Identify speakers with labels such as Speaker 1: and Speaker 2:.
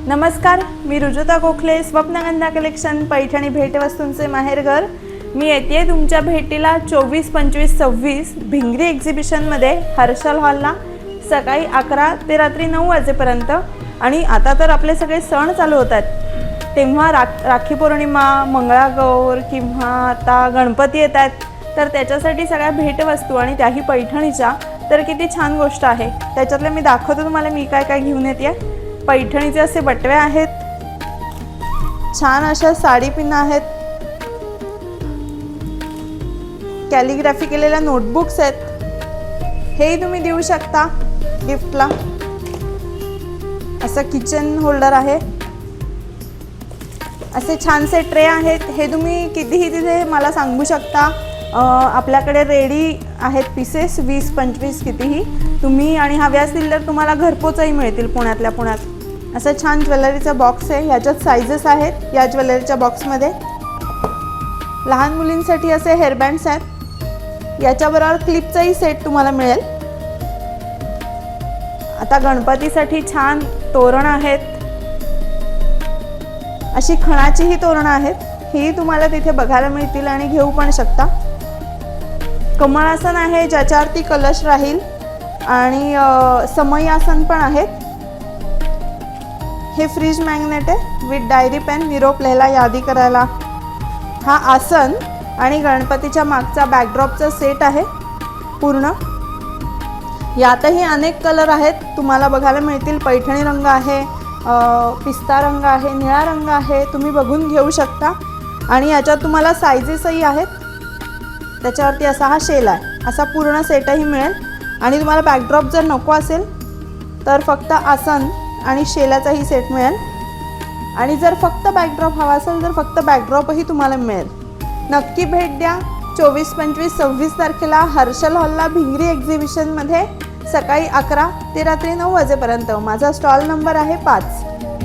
Speaker 1: नमस्कार, मी रुजुता गोखले, स्वप्नगंधा कलेक्शन, पैठणी भेटवस्तूंचे माहेरघर। मी येते तुमच्या भेटीला 24, 25, 26 भिंगरी एक्झिबिशनमध्ये हर्षल हॉलला सकाळी 11 ते रात्री 9 वाजेपर्यंत। आणि आता तर आपले सगळे सण चालू होतात, तेव्हा राखी पौर्णिमा, मंगळागौर किंवा आता गणपती येतात, तर त्याच्यासाठी सगळ्या भेटवस्तू आणि त्याही पैठणीच्या, तर किती छान गोष्ट आहे। त्याच्यातले मी दाखवतो तुम्हाला मी काय काय घेऊन येते। पैठणीचे असे बटवे आहेत, छान अशा साडी पिन आहेत, कॅलिग्राफी केलेल्या नोटबुक्स आहेत, हेही तुम्ही देऊ शकता गिफ्टला। असं किचन होल्डर आहे, असे छानसे ट्रे आहेत, हे तुम्ही कितीही तिथे मला सांगू शकता। आपल्याकडे रेडी आहेत पीसेस 20, 25 कितीही तुम्ही, आणि हवे असतील तर तुम्हाला घरपोचही मिळतील पुण्यातल्या पुण्यात। असं छान ज्वेलरीचा बॉक्स आहे, ह्याच्यात साइजेस आहेत या ज्वेलरीच्या बॉक्समध्ये। लहान मुलींसाठी असे हेअरबँड्स आहेत, याच्याबरोबर क्लिपचाही सेट तुम्हाला मिळेल। आता गणपतीसाठी छान तोरण आहेत, अशी खणाचीही तोरणं आहेत, ही तुम्हाला तिथे बघायला मिळतील आणि घेऊ पण शकता। कमळासन आहे ज्याच्यावरती कलश राहील, आणि समयासन पण आहेत। हे फ्रीज मॅग्नेट आहे विथ डायरी पेन, निरोप लिहायला, यादी करायला। हा आसन आणि गणपतीच्या मागचा बॅकड्रॉपचा सेट आहे पूर्ण। यातही अनेक कलर आहेत, तुम्हाला बघायला मिळतील। पैठणी रंग आहे, पिस्ता रंग आहे, निळा रंग आहे, तुम्ही बघून घेऊ शकता। आणि याच्यात तुम्हाला साइजेसही आहेत, त्याच्यावरती असा हा शेल आहे, असा पूर्ण सेटही मिळेल। आणि तुम्हाला बॅकड्रॉप जर नको असेल तर फक्त आसन आणि शेलाचाही सेट मिळेल, आणि जर फक्त बॅकड्रॉप हवा असेल तर फक्त बॅकड्रॉपही तुम्हाला मिळेल। नक्की भेट द्या 24, 25, 26 तारखेला हर्षल हॉलला भिंगरी एक्झिबिशनमध्ये सकाळी 11 ते रात्री 9 वाजेपर्यंत। माझा स्टॉल नंबर आहे 5।